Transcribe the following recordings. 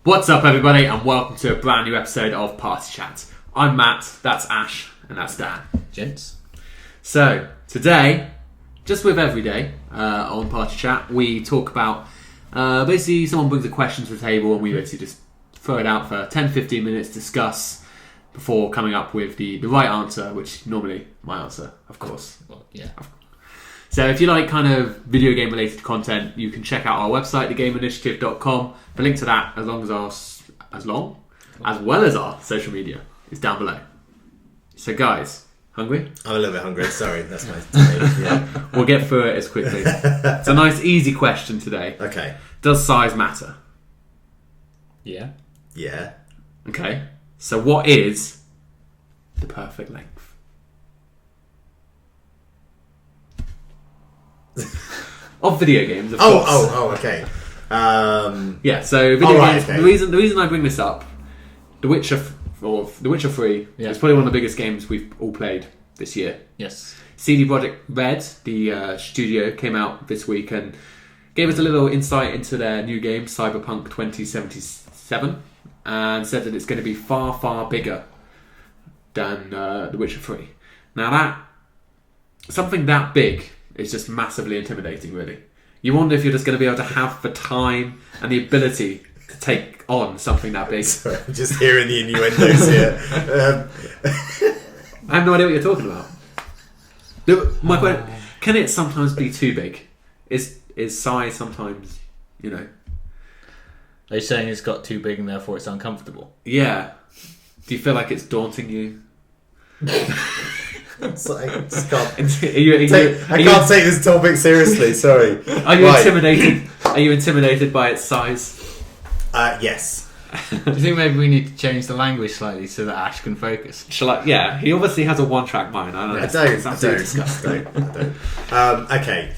What's up, everybody, and welcome to a brand new episode of Party Chat. I'm Matt, that's Ash, and that's Dan. Gents. So, today, just with Everyday on Party Chat, we talk about basically someone brings a question to the table and we basically just throw it out for 10-15 minutes, discuss before coming up with the right answer, which normally my answer, of course. Well, yeah. So if you like kind of video game related content, you can check out our website, thegameinitiative.com. The link to that, as well as our social media, is down below. So guys, hungry? I'm a little bit hungry, sorry, that's my tomato. Yeah. We'll get through it as quickly. It's a nice easy question today. Okay. Does size matter? Yeah. Yeah. Okay. So what is the perfect length? Of video games, of course. Okay. Yeah, so video games. Okay. The reason I bring this up, The Witcher 3 is probably one of the biggest games we've all played this year. Yes. CD Projekt Red, the studio, came out this week and gave us a little insight into their new game, Cyberpunk 2077, and said that it's going to be far, far bigger than The Witcher 3. Now something that big is just massively intimidating, really. You wonder if you're just going to be able to have the time and the ability to take on something that big. Sorry, I'm just hearing the innuendos here. I have no idea what you're talking about. My question, can it sometimes be too big? Is size sometimes, Are you saying it's got too big and therefore it's uncomfortable? Yeah. Do you feel like it's daunting you? It's like, I just can't, I can't take this topic seriously, sorry. Are you intimidated? Are you intimidated by its size? Yes. Do you think maybe we need to change the language slightly so that Ash can focus? Shall I? Yeah, he obviously has a one-track mind. I don't know. I don't. Okay.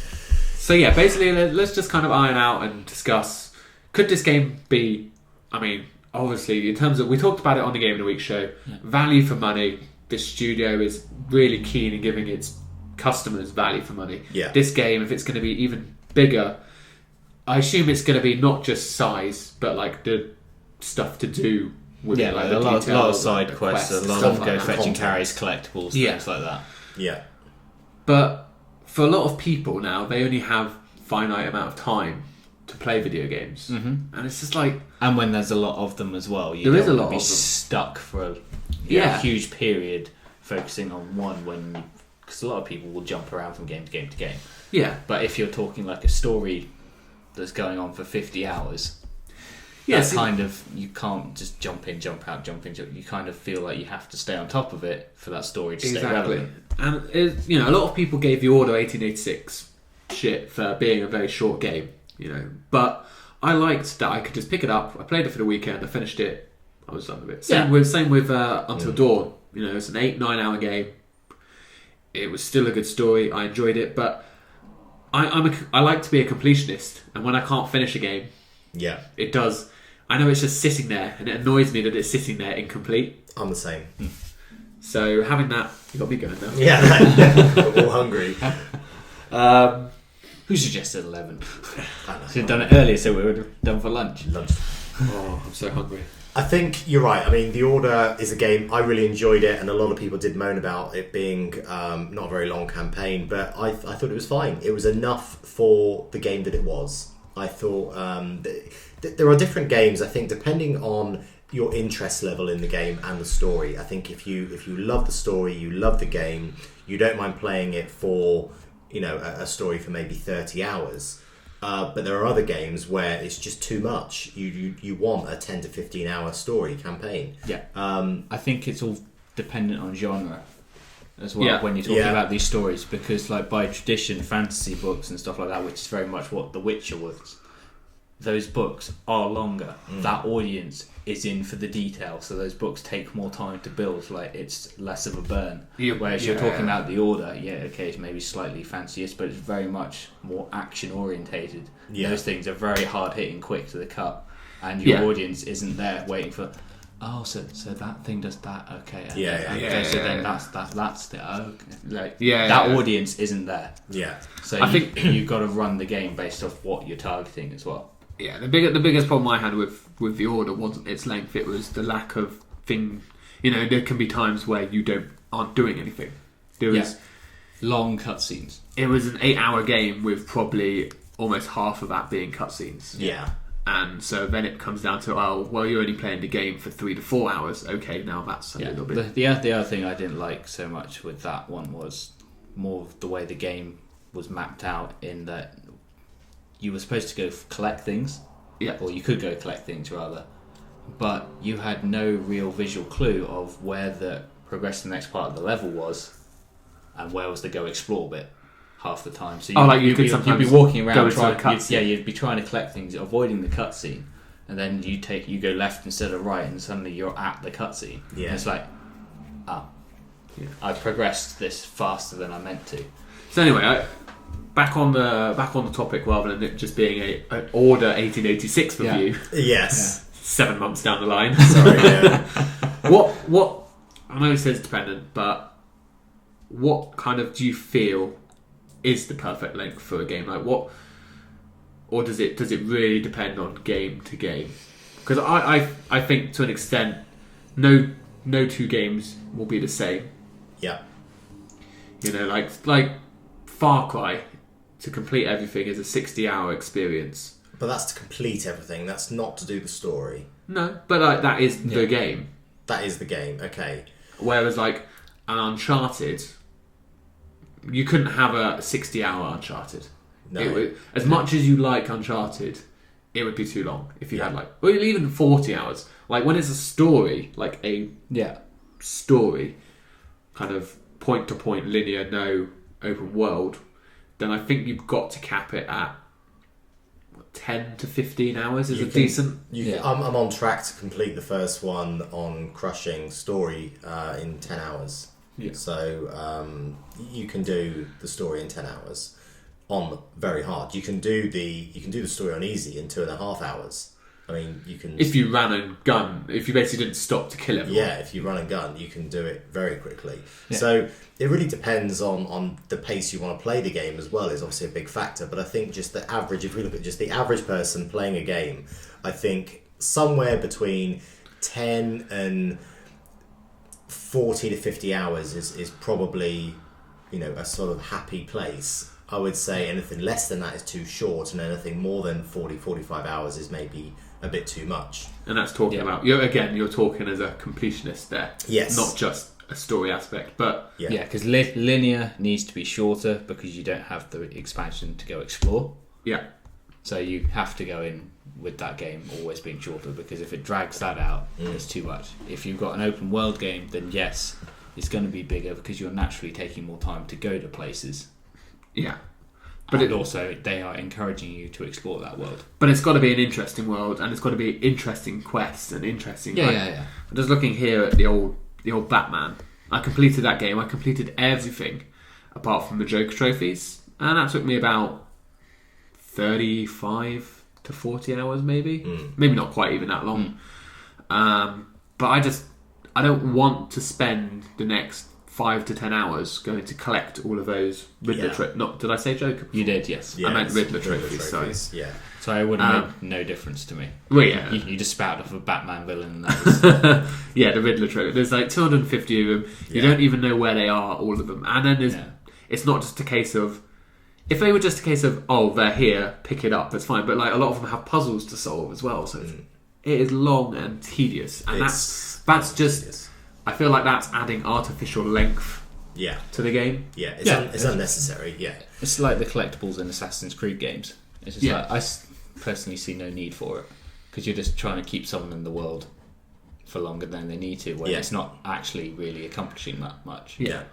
So yeah, basically, let's just kind of iron out and discuss. Could this game be? I mean, obviously, in terms of we talked about it on the Game of the Week show. Yeah. Value for money. This studio is really keen in giving its customers value for money. Yeah. This game, if it's going to be even bigger, I assume it's going to be not just size, but like the stuff to do with it, like a lot of side quests, a lot of go fetching carries, collectibles, things like that. Yeah. But for a lot of people now, they only have finite amount of time to play video games, and it's just like, and when there's a lot of them as well, there is a lot of them. Stuck for a huge period focusing on one because a lot of people will jump around from game to game to game. Yeah. But if you're talking like a story that's going on for 50 hours, you can't just jump in, jump out, jump in. You kind of feel like you have to stay on top of it for that story to stay relevant. And a lot of people gave The Order 1886 shit for being a very short game, But I liked that I could just pick it up. I played it for the weekend. I finished it. I was done with it. Same with Until Dawn. It's an 8-9 hour game. It was still a good story. I enjoyed it, but I like to be a completionist, and when I can't finish a game, it does. I know it's just sitting there, and it annoys me that it's sitting there incomplete. I'm the same. So having that, you got me going now. Yeah, we're all hungry. Who suggested 11? Should have done it earlier so we would have done for lunch. Oh, I'm so hungry. I think you're right. I mean, The Order is a game, I really enjoyed it, and a lot of people did moan about it being not a very long campaign, but I thought it was fine. It was enough for the game that it was. I thought there are different games, I think, depending on your interest level in the game and the story. I think if you love the story, you love the game, you don't mind playing it for a story for maybe 30 hours. But there are other games where it's just too much. You want a 10 to 15 hour story campaign. Yeah. I think it's all dependent on genre as well when you're talking about these stories, because like by tradition, fantasy books and stuff like that, which is very much what The Witcher was, those books are longer. That audience is in for the detail, so those books take more time to build. Like it's less of a burn. Whereas you're talking about The Order, it's maybe slightly fanciest, but it's very much more action orientated. Those things are very hard hitting, quick to the cut, and your audience isn't there waiting for. Oh, so that thing does that. Okay. Then that's the that audience isn't there. Yeah. So I think you've got to run the game based off what you're targeting as well. Yeah, the biggest problem I had with The Order wasn't its length, it was the lack of thing. There can be times where you aren't doing anything. There was long cutscenes. It was an 8-hour game with probably almost half of that being cutscenes. Yeah. And so then it comes down to, you're only playing the game for 3 to 4 hours. Okay, now that's a little bit... The other thing I didn't like so much with that one was more of the way the game was mapped out, in that you were supposed to go collect things. Yeah. Or you could go collect things, rather. But you had no real visual clue of where the progress to the next part of the level was and where was the go explore bit half the time. So you'd be walking around you'd be trying to collect things, avoiding the cutscene, and then you go left instead of right, and suddenly you're at the cutscene. Yeah. And it's like, I progressed this faster than I meant to. So anyway, back on the topic, rather than it just being an Order 1886 review. Yes. 7 months down the line. Sorry. Yeah. What I know it says dependent, but what kind of do you feel is the perfect length for a game? Like what, or does it really depend on game to game? Because I think to an extent, no two games will be the same. Yeah. Like Far Cry, to complete everything is a 60-hour experience. But that's to complete everything. That's not to do the story. No, but that is the game. That is the game. Okay. Whereas like an Uncharted, you couldn't have a 60-hour Uncharted. No. As much as you like Uncharted, it would be too long if you had even 40 hours. Like when it's a story, like a story, kind of point-to-point linear, no open world, then I think you've got to cap it at 10 to 15 hours is decent. I'm on track to complete the first one on Crushing story in 10 hours. Yeah. So you can do the story in 10 hours on very hard. You can do the story on easy in 2.5 hours. I mean, you can... If you ran and gun, if you basically didn't stop to kill everyone. Yeah, if you run and gun, you can do it very quickly. Yeah. So it really depends on the pace you want to play the game as well, is obviously a big factor. But I think just the average, if we look at just the average person playing a game, I think somewhere between 10 and 40 to 50 hours is probably, a sort of happy place. I would say anything less than that is too short, and anything more than 40, 45 hours is maybe a bit too much. And that's talking about, you're talking as a completionist there. Yes. Not just a story aspect, but... Yeah, because linear needs to be shorter because you don't have the expansion to go explore. Yeah. So you have to go in with that game always being shorter, because if it drags that out, it's too much. If you've got an open world game, then yes, it's going to be bigger because you're naturally taking more time to go to places. Yeah. But also, they are encouraging you to explore that world. But it's got to be an interesting world, and it's got to be interesting quests and interesting... Yeah. I'm just looking here at the old Batman. I completed that game. I completed everything apart from the Joker trophies, and that took me about 35 to 40 hours, maybe. Maybe not quite even that long. But I don't want to spend the next 5 to 10 hours going to collect all of those Riddler did I say Joker before? You did, yes. I meant Riddler trophies, sorry. Yeah. So it would have made no difference to me. Well, yeah. You just spout off a Batman villain and that was... Yeah, the Riddler trophy. There's like 250 of them. You don't even know where they are, all of them. And then it's not just a case of... If they were just a case of, they're here, pick it up, that's fine. But like a lot of them have puzzles to solve as well. So it is long and tedious. And that's just... Tedious. I feel like that's adding artificial length to the game. Yeah, it's unnecessary, yeah. It's like the collectibles in Assassin's Creed games. It's just like, I personally see no need for it, because you're just trying to keep someone in the world for longer than they need to, when it's not actually really accomplishing that much. Yeah.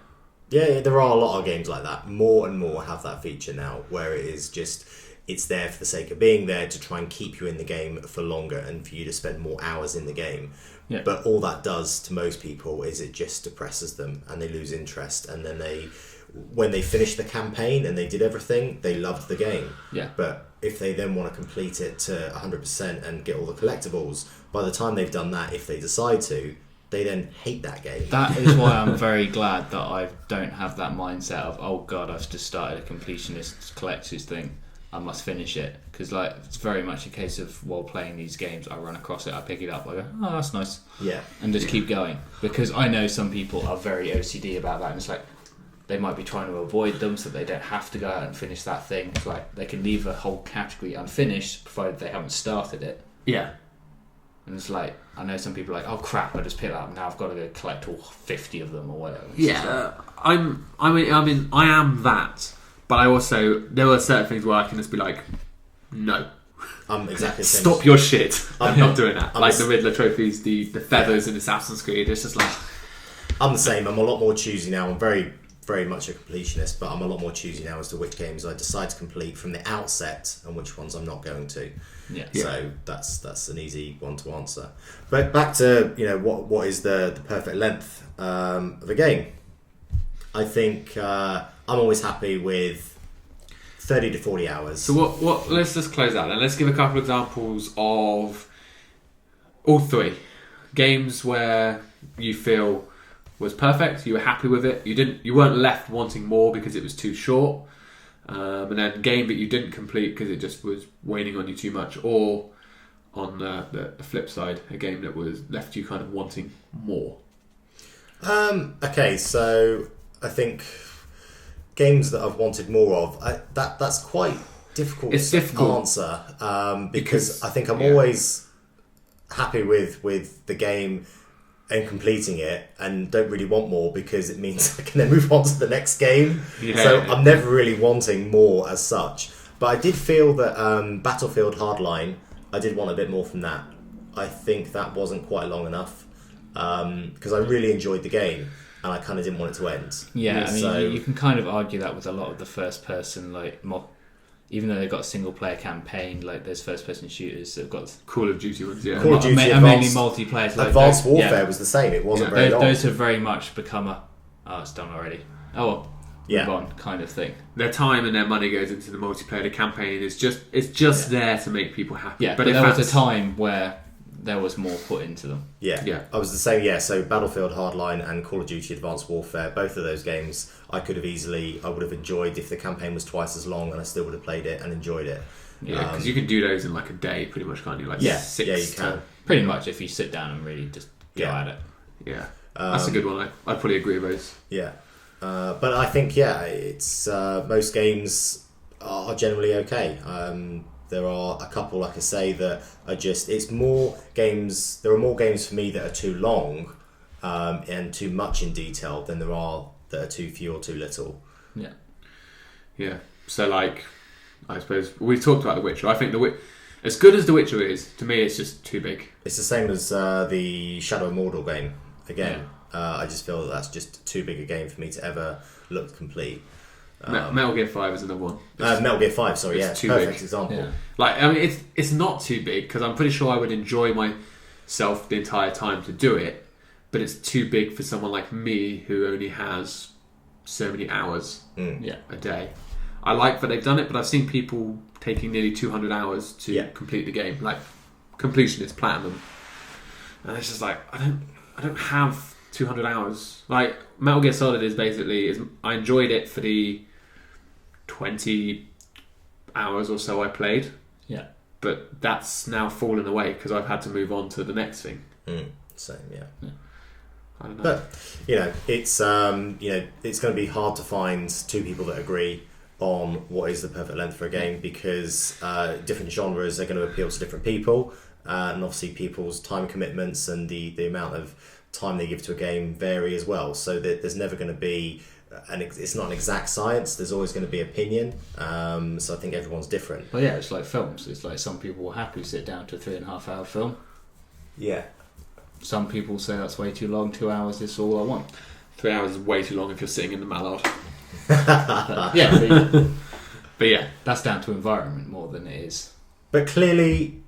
Yeah, there are a lot of games like that. More and more have that feature now, where it is just... It's there for the sake of being there, to try and keep you in the game for longer and for you to spend more hours in the game. Yeah. But all that does to most people is it just depresses them, and they lose interest. And then when they finish the campaign and they did everything, they loved the game. Yeah. But if they then want to complete it to 100% and get all the collectibles, by the time they've done that, if they decide to, they then hate that game. That is why I'm very glad that I don't have that mindset of, oh god, I've just started a completionist collectors thing. I must finish it, because like it's very much a case of while playing these games, I run across it, I pick it up, I go, oh, that's nice, and just keep going, because I know some people are very OCD about that, and it's like they might be trying to avoid them so they don't have to go out and finish that thing. It's like they can leave a whole category unfinished provided they haven't started it. Yeah. And it's like, I know some people are like, oh crap, I just picked that up, now I've got to go collect all 50 of them or whatever. It's I am that, but I also, there were certain things where I can just be like, no. I'm exactly the same. Stop your shit. I'm not doing that. I'm like the Riddler trophies, the feathers in Assassin's Creed, it's just like... I'm the same. I'm a lot more choosy now. I'm very, very much a completionist, but I'm a lot more choosy now as to which games I decide to complete from the outset and which ones I'm not going to. Yeah. So that's an easy one to answer. But back to what is the perfect length of a game? I think I'm always happy with 30 to 40 hours. So what? Let's just close out and let's give a couple of examples of all three games where you feel was perfect, you were happy with it, you weren't left wanting more because it was too short, and then game that you didn't complete because it just was waning on you too much, or on the flip side, a game that was left you kind of wanting more. Okay, so I think games that I've wanted more of, that's quite difficult to answer, because I think I'm always happy with the game and completing it, and don't really want more because it means I can then move on to the next game. I'm never really wanting more as such. But I did feel that Battlefield Hardline, I did want a bit more from that. I think that wasn't quite long enough, because I really enjoyed the game and I kind of didn't want it to end. Yeah, I mean, you can kind of argue that with a lot of the first person, like even though they've got a single player campaign, like those first person shooters, they've got Call of Duty ones, Call of Duty mainly multiplayer. Like Advanced Warfare was the same. It wasn't very long. Those have very much become it's done already. Oh well, move on kind of thing. Their time and their money goes into the multiplayer. The campaign is just there to make people happy. Yeah, but there was a time where there was more put into them. Yeah. I was the same. Yeah, so Battlefield Hardline and Call of Duty Advanced Warfare, both of those games I would have enjoyed if the campaign was twice as long, and I still would have played it and enjoyed it. Yeah, because you can do those in like a day, pretty much, can't you? Like 6. Yeah, you can. Pretty much, if you sit down and really just go at it. Yeah, that's a good one. I'd probably agree with those. Yeah, but I think it's most games are generally okay. There are a couple, like I say, that are just... It's more games... There are more games for me that are too long and too much in detail than there are that are too few or too little. Yeah. Yeah. So, like, I suppose... We talked about The Witcher. I think as good as The Witcher is, to me, it's just too big. It's the same as the Shadow of Mordor game. Again, I just feel that's just too big a game for me to ever look to complete. Metal Gear 5 is another one. Metal Gear 5, sorry, it's too perfect big. example. Yeah. Like, I mean, it's not too big because I'm pretty sure I would enjoy myself the entire time to do it, but it's too big for someone like me who only has so many hours a day. I like that they've done it, but I've seen people taking nearly 200 hours to complete the game, like completionist platinum, and it's just like I don't have 200 hours. Like Metal Gear Solid is I enjoyed it for the 20 hours or so I played. Yeah. But that's now fallen away because I've had to move on to the next thing. Same, yeah. I don't know. But it's it's going to be hard to find two people that agree on what is the perfect length for a game, because different genres are going to appeal to different people, and obviously people's time commitments and the amount of time they give to a game vary as well. So there's never going to be it's not an exact science. There's always going to be opinion. So I think everyone's different. Well, yeah, it's like films. It's like some people will happily sit down to a 3.5 hour film. Yeah. Some people say that's way too long. 2 hours is all I want. 3 hours is way too long if you're sitting in the Mallard. But yeah, that's down to environment more than it is. But clearly,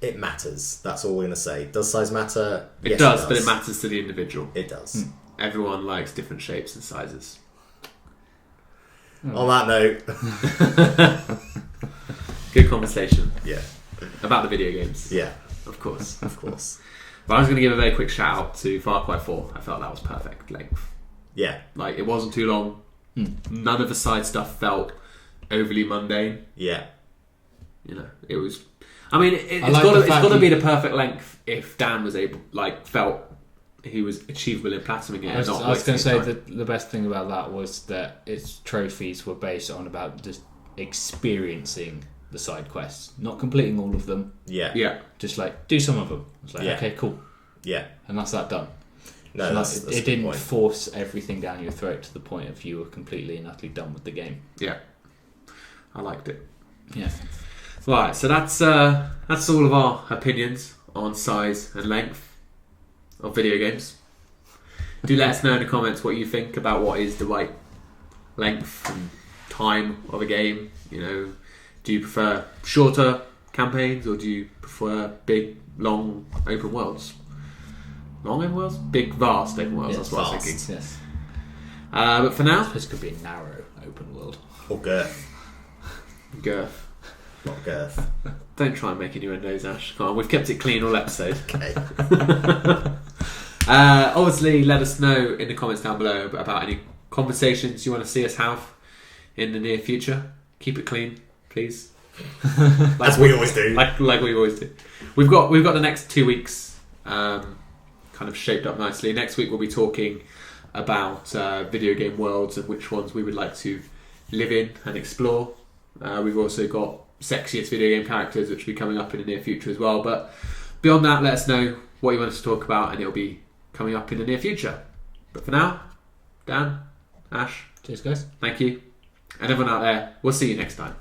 it matters. That's all we're going to say. Does size matter? It does, but it matters to the individual. It does. Everyone likes different shapes and sizes. On that note, good conversation. Yeah. About the video games. Yeah. Of course. Of course. But I was going to give a very quick shout out to Far Cry 4. I felt that was perfect length. Yeah. Like, it wasn't too long. None of the side stuff felt overly mundane. Yeah. You know, it was. I mean, it's like got to be the perfect length if Dan was felt he was achievable in platinuming it. I was going to say that the best thing about that was that its trophies were based on about just experiencing the side quests, not completing all of them. Yeah. Just like do some of them. It's like okay, cool. Yeah. And that's that done. No, that's it didn't force everything down your throat to the point of you were completely and utterly done with the game. Yeah. I liked it. Yeah. Right, so that's all of our opinions on size and length of video games. Do let us know in the comments what you think about what is the right length and time of a game. You know, do you prefer shorter campaigns or do you prefer big, long open worlds? Long open worlds? Big, vast open worlds, that's what I was thinking. Yes. But for now... This could be a narrow open world. Or girth. Girth. Not girth. Don't try and make innuendos, Ash. Come on, we've kept it clean all episode. Okay. Obviously, let us know in the comments down below about any conversations you want to see us have in the near future. Keep it clean, please. As we always do. Like we always do. We've got the next 2 weeks kind of shaped up nicely. Next week we'll be talking about video game worlds and which ones we would like to live in and explore. We've also got sexiest video game characters, which will be coming up in the near future as well. But beyond that, let us know what you want us to talk about, and it'll be coming up in the near future. But for now, Dan, Ash, cheers, guys. Thank you, and everyone out there, we'll see you next time.